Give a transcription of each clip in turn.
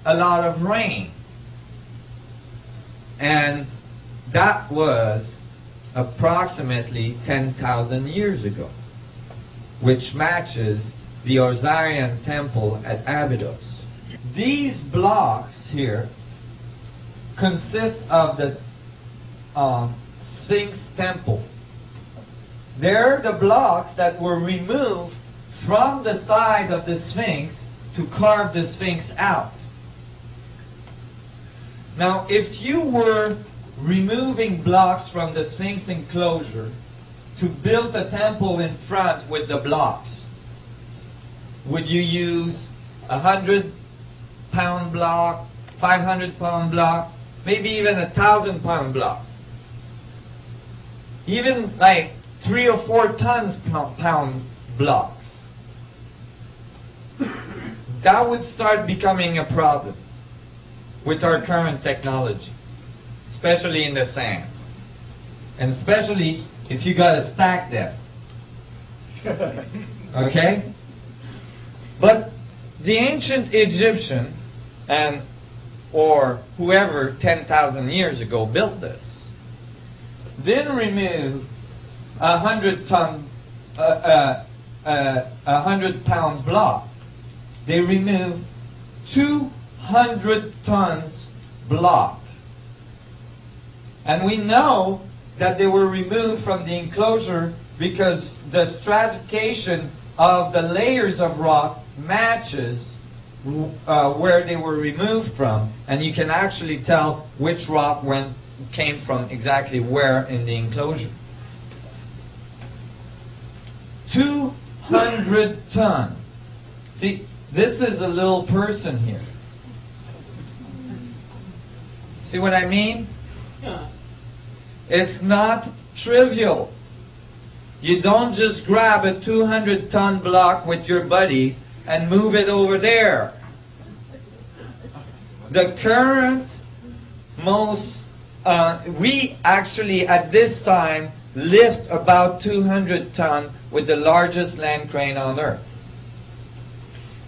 a lot of rain. And that was approximately 10,000 years ago, which matches the Osirian temple at Abydos. These blocks here consist of the Sphinx temple. They're the blocks that were removed from the side of the Sphinx to carve the Sphinx out. Now, if you were removing blocks from the Sphinx enclosure to build a temple in front with the blocks, would you use a 100-pound block, 500-pound block, maybe even a 1,000-pound block? Even like 3 or 4 pound blocks. That would start becoming a problem with our current technology, especially in the sand. And especially if you got to stack them. Okay? But the ancient Egyptian or whoever 10,000 years ago built this didn't remove 100-pound block. They removed 200 tons block. And we know that they were removed from the enclosure because the stratification of the layers of rock matches where they were removed from, and you can actually tell which rock came from exactly where in the enclosure. 200 tons. See, this is a little person here. See what I mean? Yeah. It's not trivial. You don't just grab a 200-ton block with your buddies and move it over there. The current we actually at this time lift about 200 ton with the largest land crane on earth.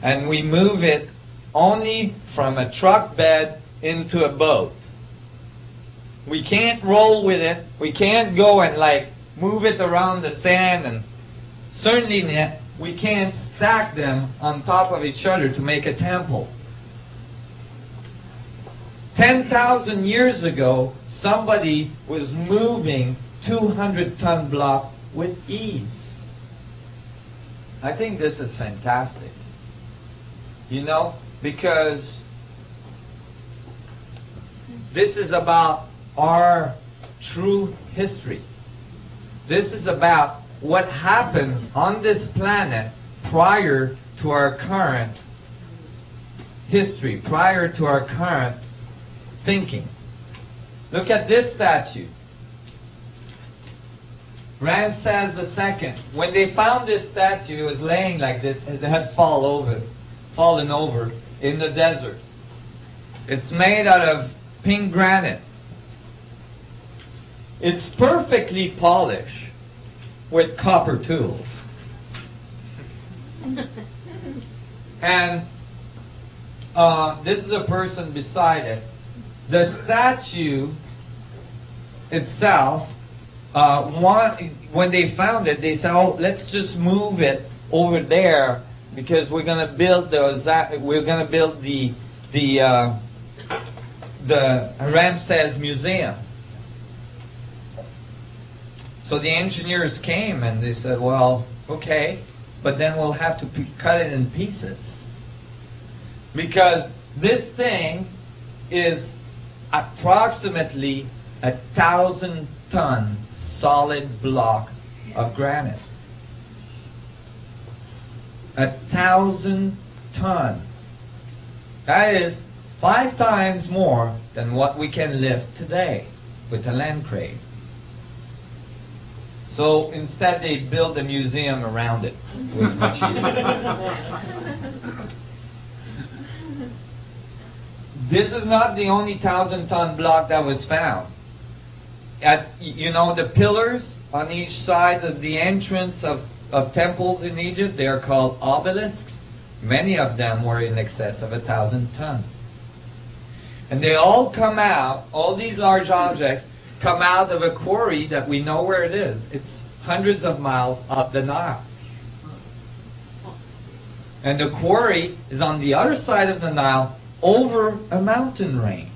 And we move it only from a truck bed into a boat. We can't roll with it. We can't go and like move it around the sand, and certainly we can't stack them on top of each other to make a temple. 10,000 years ago, somebody was moving 200-ton block with ease. I think this is fantastic. You know, because this is about our true history. This is about what happened on this planet prior to our current history, prior to our current thinking. Look at this statue. Ramses II. When they found this statue, it was laying like this. It had fallen over in the desert. It's made out of pink granite. It's perfectly polished with copper tools. And this is a person beside it. The statue itself, when they found it, they said, "Oh, let's just move it over there because we're going to build the Ramses Museum." So the engineers came and they said, "Well, okay, but then we'll have to cut it in pieces because this thing is approximately 1,000-ton solid block of granite. 1,000 ton. That is 5 times more than what we can lift today with a land crane. So instead they built a museum around it. It was much easier. This is not the only 1,000-ton block that was found. The pillars on each side of the entrance of temples in Egypt, they are called obelisks. Many of them were in excess of 1,000 tons. And they all come out, all these large objects come out of a quarry that we know where it is. It's hundreds of miles up the Nile. And the quarry is on the other side of the Nile over a mountain range.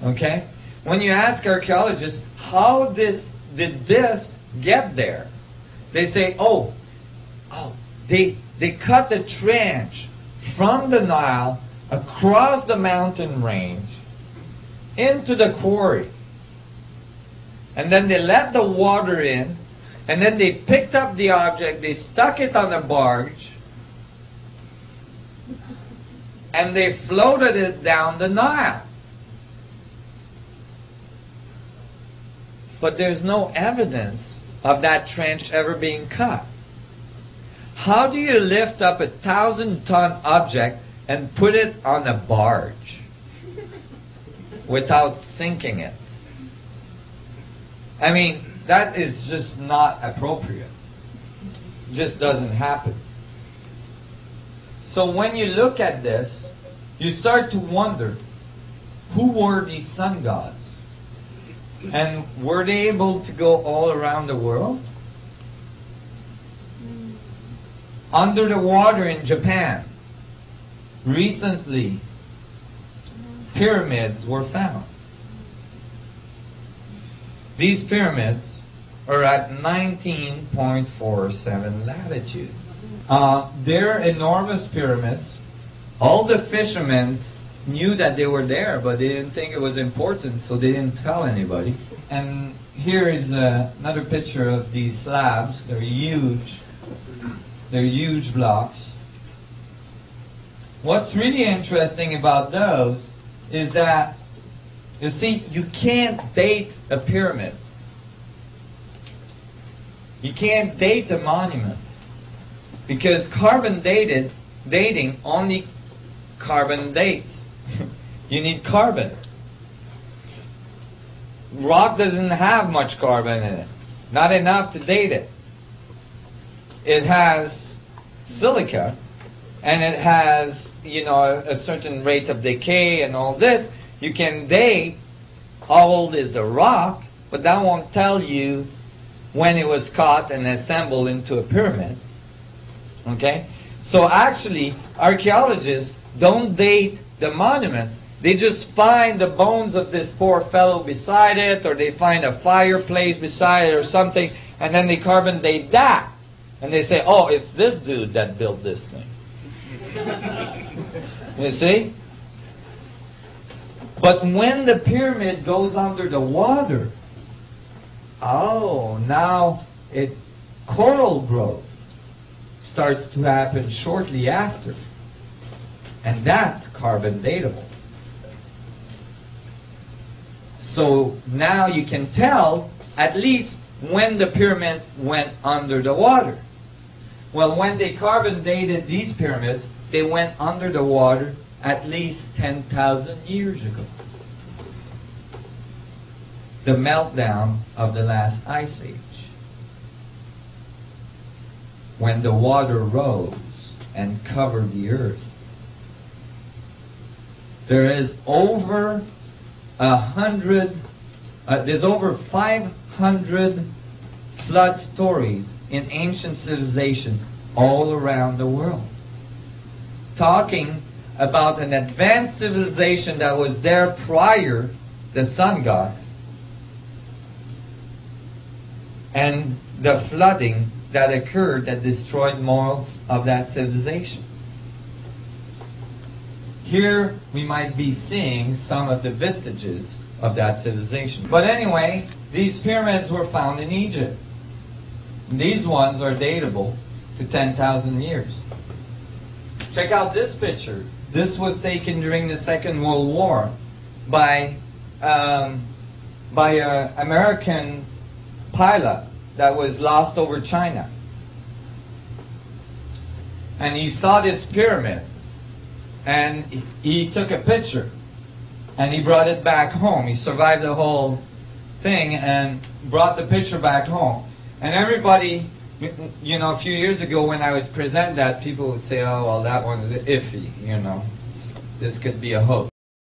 Okay? When you ask archaeologists, how did this get there? They say, they cut a trench from the Nile across the mountain range into the quarry. And then they let the water in, and then they picked up the object, they stuck it on a barge, and they floated it down the Nile. But there's no evidence of that trench ever being cut. How do you lift up a 1,000-ton object and put it on a barge without sinking it? I mean, that is just not appropriate. It just doesn't happen. So when you look at this, you start to wonder, who were these sun gods? And were they able to go all around the world? Under the water in Japan, recently, pyramids were found. These pyramids are at 19.47 latitude. They're enormous pyramids. All the fishermen knew that they were there, but they didn't think it was important, so they didn't tell anybody. And here is another picture of these slabs. They're huge. They're huge blocks. What's really interesting about those is that, you see, you can't date a pyramid. You can't date a monument, because carbon dating only carbon dates. You need carbon. Rock doesn't have much carbon in it. Not enough to date it. It has silica, and it has, a certain rate of decay and all this. You can date how old is the rock, but that won't tell you when it was cut and assembled into a pyramid. Okay? So actually, archaeologists don't date the monuments. They just find the bones of this poor fellow beside it, or they find a fireplace beside it or something, and then they carbon date that. And they say, oh, it's this dude that built this thing. You see? But when the pyramid goes under the water, now coral growth starts to happen shortly after. And that's carbon datable. So now you can tell at least when the pyramid went under the water. Well, when they carbon dated these pyramids, they went under the water at least 10,000 years ago. The meltdown of the last ice age, when the water rose and covered the earth. There is over 500 flood stories in ancient civilization all around the world, talking about an advanced civilization that was there prior the sun gods, and the flooding that occurred that destroyed most of that civilization. Here we might be seeing some of the vestiges of that civilization. But anyway, these pyramids were found in Egypt. These ones are datable to 10,000 years. Check out this picture. This was taken during the Second World War by an American pilot that was lost over China. And he saw this pyramid, and he took a picture, and he brought it back home. He survived the whole thing and brought the picture back home. And everybody, a few years ago when I would present that, people would say, oh, well, that one is iffy, this could be a hoax.